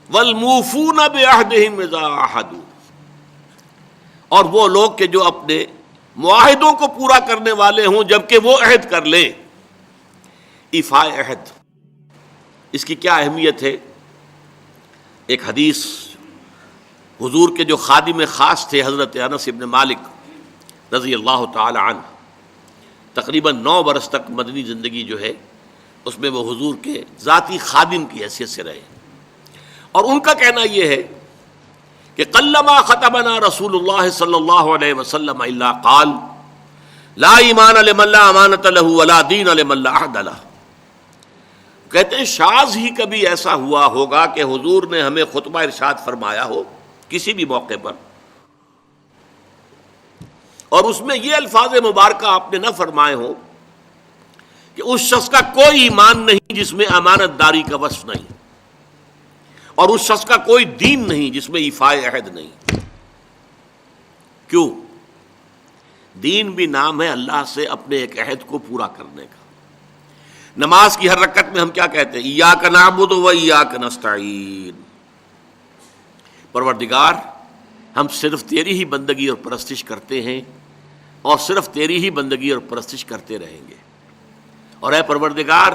والموفون بعہدہم اذا عاہدوا، اور وہ لوگ کہ جو اپنے معاہدوں کو پورا کرنے والے ہوں جبکہ وہ عہد کر لیں۔ ایفاء عہد، اس کی کیا اہمیت ہے؟ ایک حدیث، حضور کے جو خادم خاص تھے حضرت انس بن مالک رضی اللہ تعالی عنہ، تقریباً 9 برس تک مدنی زندگی جو ہے اس میں وہ حضور کے ذاتی خادم کی حیثیت سے رہے، اور ان کا کہنا یہ ہے کہ قلما خطبنا رسول اللہ صلی اللہ علیہ وسلم الا قال لا ایمان لمن لا امانۃ له ولا دین لمن لا عہد له۔ کہتے ہیں شاذ ہی کبھی ایسا ہوا ہوگا کہ حضور نے ہمیں خطبہ ارشاد فرمایا ہو کسی بھی موقع پر، اور اس میں یہ الفاظ مبارکہ آپ نے نہ فرمائے ہوں کہ اس شخص کا کوئی ایمان نہیں جس میں امانت داری کا وصف نہیں، اور اس شخص کا کوئی دین نہیں جس میں ایفاء عہد نہیں۔ کیوں؟ دین بھی نام ہے اللہ سے اپنے ایک عہد کو پورا کرنے کا۔ نماز کی ہر رکعت میں ہم کیا کہتے ہیں؟ ایاک نعبد و ایاک نستعین، پروردگار ہم صرف تیری ہی بندگی اور پرستش کرتے ہیں، اور صرف تیری ہی بندگی اور پرستش کرتے رہیں گے، اور اے پروردگار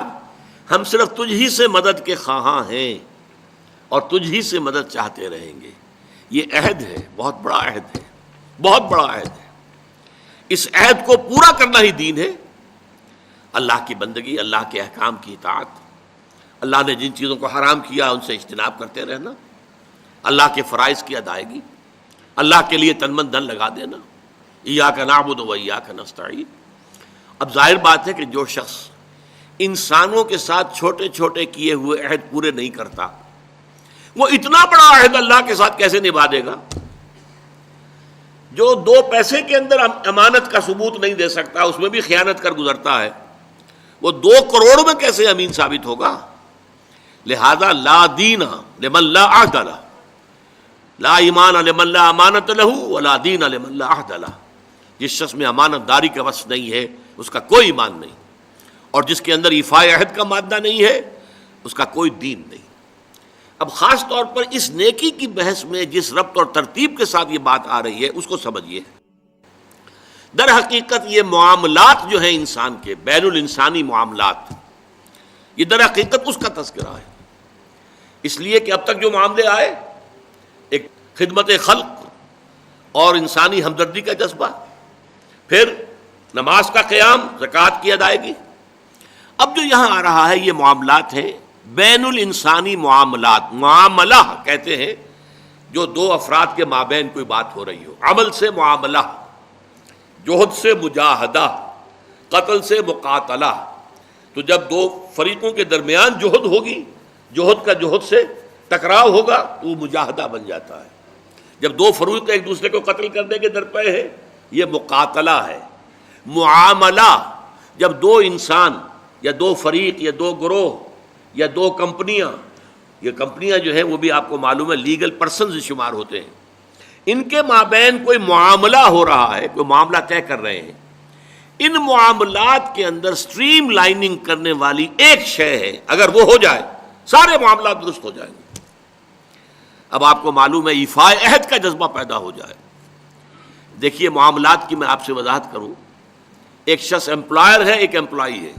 ہم صرف تجھ ہی سے مدد کے خواہاں ہیں اور تجھ ہی سے مدد چاہتے رہیں گے۔ یہ عہد ہے، بہت بڑا عہد ہے، بہت بڑا عہد ہے۔ اس عہد کو پورا کرنا ہی دین ہے۔ اللہ کی بندگی، اللہ کے احکام کی اطاعت، اللہ نے جن چیزوں کو حرام کیا ان سے اجتناب کرتے رہنا، اللہ کے فرائض کی ادائیگی، اللہ کے لیے تن من دھن لگا دینا، ایاک نعبد و ایاک نستعین۔ اب ظاہر بات ہے کہ جو شخص انسانوں کے ساتھ چھوٹے چھوٹے کیے ہوئے عہد پورے نہیں کرتا، وہ اتنا بڑا عہد اللہ کے ساتھ کیسے نبھا دے گا؟ جو 2 پیسے کے اندر امانت کا ثبوت نہیں دے سکتا، اس میں بھی خیانت کر گزرتا ہے، وہ 2 کروڑ میں کیسے امین ثابت ہوگا؟ لہذا لا دین لمن لا عہد لہ، لا ایمان لمن لا امانت لہ ولا دین لمن لا عہد لہ۔ جس شخص میں امانت داری کا وصف نہیں ہے اس کا کوئی ایمان نہیں، اور جس کے اندر ایفاء عہد کا مادہ نہیں ہے اس کا کوئی دین نہیں۔ اب خاص طور پر اس نیکی کی بحث میں جس ربط اور ترتیب کے ساتھ یہ بات آ رہی ہے اس کو سمجھیے۔ در حقیقت یہ معاملات جو ہیں انسان کے، بین الانسانی معاملات، یہ در حقیقت اس کا تذکرہ ہے۔ اس لیے کہ اب تک جو معاملے آئے، ایک خدمت خلق اور انسانی ہمدردی کا جذبہ، پھر نماز کا قیام، زکوٰۃ کی ادائیگی، اب جو یہاں آ رہا ہے یہ معاملات ہیں بین الانسانی معاملات۔ معاملہ کہتے ہیں جو 2 افراد کے مابین کوئی بات ہو رہی ہو، عمل سے معاملہ، جوہد سے مجاہدہ، قتل سے مقاتلہ۔ تو جب 2 فریقوں کے درمیان جوہد ہوگی، جوہد کا جوہد سے ٹکراؤ ہوگا تو وہ مجاہدہ بن جاتا ہے۔ جب 2 فریق ایک دوسرے کو قتل کرنے کے درپے ہیں، یہ مقاتلہ ہے۔ معاملہ جب 2 انسان یا 2 فریق یا 2 گروہ یا 2 کمپنیاں، یہ کمپنیاں جو ہیں وہ بھی آپ کو معلوم ہے لیگل پرسنز شمار ہوتے ہیں، ان کے مابین کوئی معاملہ ہو رہا ہے، کوئی معاملہ طے کر رہے ہیں، ان معاملات کے اندر سٹریم لائننگ کرنے والی ایک شے ہے، اگر وہ ہو جائے سارے معاملات درست ہو جائیں گے۔ اب آپ کو معلوم ہے ایفاء عہد کا جذبہ پیدا ہو جائے۔ دیکھیے معاملات کی میں آپ سے وضاحت کروں، ایک شخص امپلائر ہے، ایک امپلائی ہے،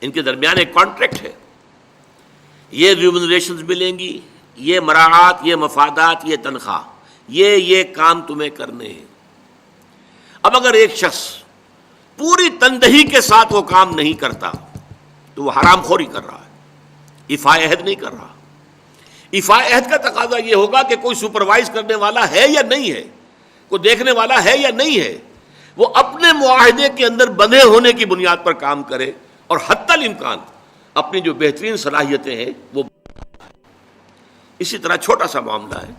ان کے درمیان ایک کانٹریکٹ ہے، یہ ریمونریشنز ملیں گی، یہ مراعات، یہ مفادات، یہ تنخواہ، یہ کام تمہیں کرنے ہیں۔ اب اگر ایک شخص پوری تندہی کے ساتھ وہ کام نہیں کرتا تو وہ حرام خوری کر رہا ہے، ایفاء عہد نہیں کر رہا۔ ایفاء عہد کا تقاضا یہ ہوگا کہ کوئی سپروائز کرنے والا ہے یا نہیں ہے، کوئی دیکھنے والا ہے یا نہیں ہے، وہ اپنے معاہدے کے اندر بندھے ہونے کی بنیاد پر کام کرے، اور حتی الامکان اپنی جو بہترین صلاحیتیں ہیں وہ۔ اسی طرح چھوٹا سا معاملہ ہے،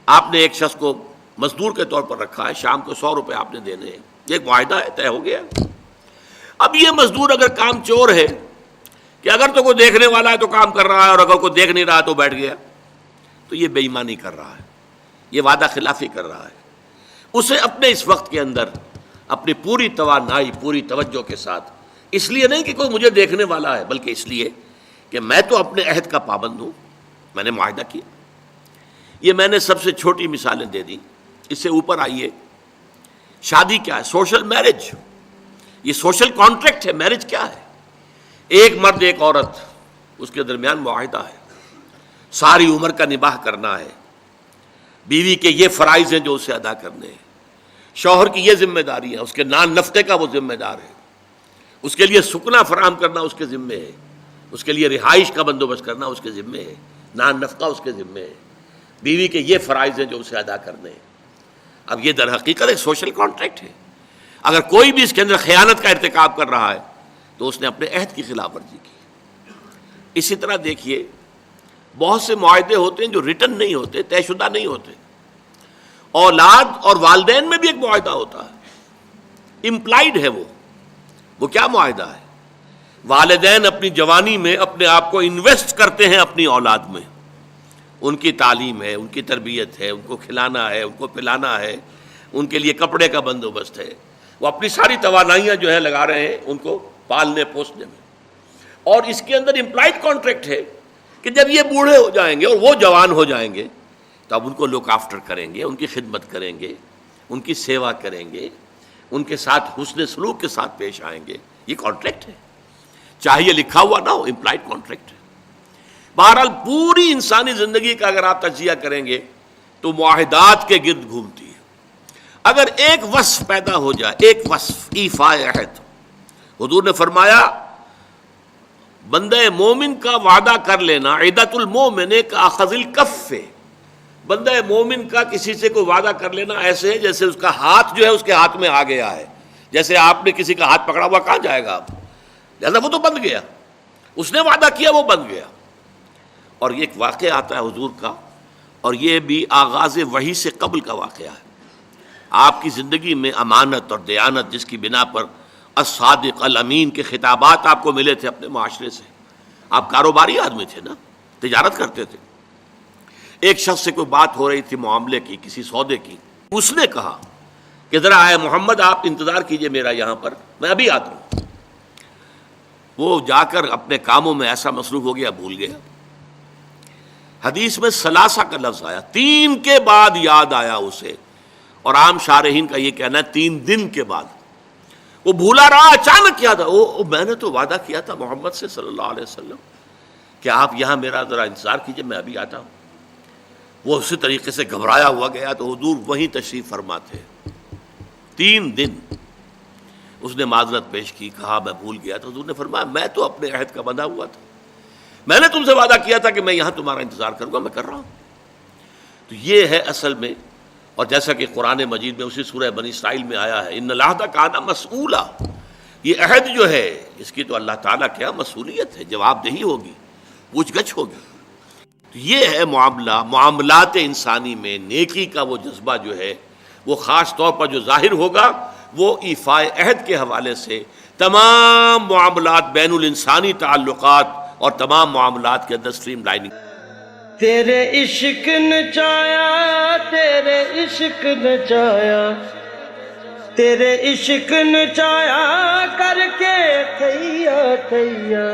آپ نے ایک شخص کو مزدور کے طور پر رکھا ہے، شام کو 100 روپے آپ نے دینے ہیں، یہ ایک معاہدہ ہے، طے ہو گیا۔ اب یہ مزدور اگر کام چور ہے کہ اگر تو کوئی دیکھنے والا ہے تو کام کر رہا ہے، اور اگر کوئی دیکھ نہیں رہا تو بیٹھ گیا، تو یہ بے ایمانی کر رہا ہے، یہ وعدہ خلافی کر رہا ہے۔ اسے اپنے اس وقت کے اندر اپنی پوری توانائی، پوری توجہ کے ساتھ، اس لیے نہیں کہ کوئی مجھے دیکھنے والا ہے، بلکہ اس لیے کہ میں تو اپنے عہد کا پابند ہوں، میں نے معاہدہ کیا. یہ میں نے سب سے چھوٹی مثالیں دے دی. اس سے اوپر آئیے. شادی کیا ہے؟ Social marriage. یہ سوشل کانٹریکٹ ہے. میرج کیا ہے؟ ایک مرد ایک عورت، اس کے درمیان معاہدہ ہے، ساری عمر کا نباہ کرنا ہے. بیوی کے یہ فرائض ہیں جو اسے ادا کرنے ہیں، شوہر کی یہ ذمہ داری ہے، اس کے نان نفقے کا وہ ذمہ دار ہے، اس کے لیے سکنا فراہم کرنا اس کے ذمے ہے، اس کے لیے رہائش کا بندوبست کرنا اس کے ذمے ہے، نان نفقہ اس کے ذمے ہے. بیوی کے یہ فرائض ہیں جو اسے ادا کرنے ہیں. اب یہ در حقیقت ایک سوشل کانٹریکٹ ہے. اگر کوئی بھی اس کے اندر خیانت کا ارتکاب کر رہا ہے تو اس نے اپنے عہد کی خلاف ورزی کی. اسی طرح دیکھیے بہت سے معاہدے ہوتے ہیں جو ریٹن نہیں ہوتے، طے شدہ نہیں ہوتے. اولاد اور والدین میں بھی ایک معاہدہ ہوتا ہے، امپلائڈ ہے. وہ کیا معاہدہ ہے؟ والدین اپنی جوانی میں اپنے آپ کو انویسٹ کرتے ہیں اپنی اولاد میں. ان کی تعلیم ہے، ان کی تربیت ہے، ان کو کھلانا ہے، ان کو پلانا ہے، ان کے لیے کپڑے کا بندوبست ہے. وہ اپنی ساری توانائیاں جو ہے لگا رہے ہیں ان کو پالنے پوسنے میں. اور اس کے اندر امپلائڈ کانٹریکٹ ہے کہ جب یہ بوڑھے ہو جائیں گے اور وہ جوان ہو جائیں گے تب ان کو لک آفٹر کریں گے، ان کی خدمت کریں گے، ان کی سیوا کریں گے، ان کے ساتھ حسن سلوک کے ساتھ پیش آئیں گے. یہ کانٹریکٹ ہے، چاہے یہ لکھا ہوا نہ ہو، امپلائڈ کانٹریکٹ ہے. بہرحال پوری انسانی زندگی کا اگر آپ تجزیہ کریں گے تو معاہدات کے گرد گھومتی ہے. اگر ایک وصف پیدا ہو جائے، ایک وصف ایفاء عہد، حضور نے فرمایا بندہ مومن کا وعدہ کر لینا عدت المومن کا اخذ الکف. بندہ مومن کا کسی سے کوئی وعدہ کر لینا ایسے ہے جیسے اس کا ہاتھ جو ہے اس کے ہاتھ میں آ گیا ہے. جیسے آپ نے کسی کا ہاتھ پکڑا ہوا کہاں جائے گا آپ؟ لہذا وہ تو بند گیا، اس نے وعدہ کیا وہ بند گیا. اور یہ ایک واقعہ آتا ہے حضور کا، اور یہ بھی آغاز وحی سے قبل کا واقعہ ہے. آپ کی زندگی میں امانت اور دیانت جس کی بنا پر الصادق الامین کے خطابات آپ کو ملے تھے اپنے معاشرے سے. آپ کاروباری آدمی تھے نا، تجارت کرتے تھے. ایک شخص سے کوئی بات ہو رہی تھی معاملے کی، کسی سودے کی. اس نے کہا کہ ذرا آئے محمد آپ انتظار کیجئے میرا یہاں پر، میں ابھی آتا ہوں. وہ جا کر اپنے کاموں میں ایسا مصروف ہو گیا بھول گیا. حدیث میں ثلاثہ کا لفظ آیا، 3 کے بعد یاد آیا اسے، اور عام شارحین کا یہ کہنا ہے 3 دن کے بعد. وہ بھولا رہا، اچانک یاد آیا، میں نے تو وعدہ کیا تھا محمد سے صلی اللہ علیہ وسلم کہ آپ یہاں میرا ذرا انتظار کیجئے میں ابھی آتا ہوں. وہ اسی طریقے سے گھبرایا ہوا گیا تو حضور وہیں تشریف فرما تھے. 3 دن اس نے معذرت پیش کی، کہا میں بھول گیا. تو حضور نے فرمایا میں تو اپنے عہد کا بندھا ہوا تھا، میں نے تم سے وعدہ کیا تھا کہ میں یہاں تمہارا انتظار کروں گا، میں کر رہا ہوں. تو یہ ہے اصل میں. اور جیسا کہ قرآن مجید میں اسی سورہ بنی اسرائیل میں آیا ہے ان العہد کان مسئولا، یہ عہد جو ہے اس کی تو اللہ تعالیٰ کیا مسئولیت ہے، جواب دہی ہوگی، پوچھ گچھ ہوگی. تو یہ ہے معاملات انسانی میں نیکی کا وہ جذبہ جو ہے وہ خاص طور پر جو ظاہر ہوگا وہ ایفاء عہد کے حوالے سے تمام معاملات بین الانسانی تعلقات اور تمام معاملات کے اندر اسٹریم لائننگ. تیرے عشق نچایا، تیرے عشق نچایا، تیرے عشق نچایا کر کے تھیا تھیا.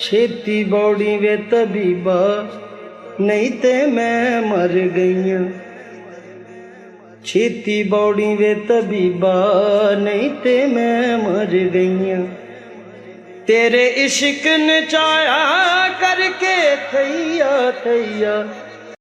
چھیتی بوڑی وے طبیبا نہیں تے میں مر گئیاں. چھیتی بوڑی وے طبیبا نہیں تے میں مر گئیاں. تیرے عشق نچایا کر کے تھیا تھیا.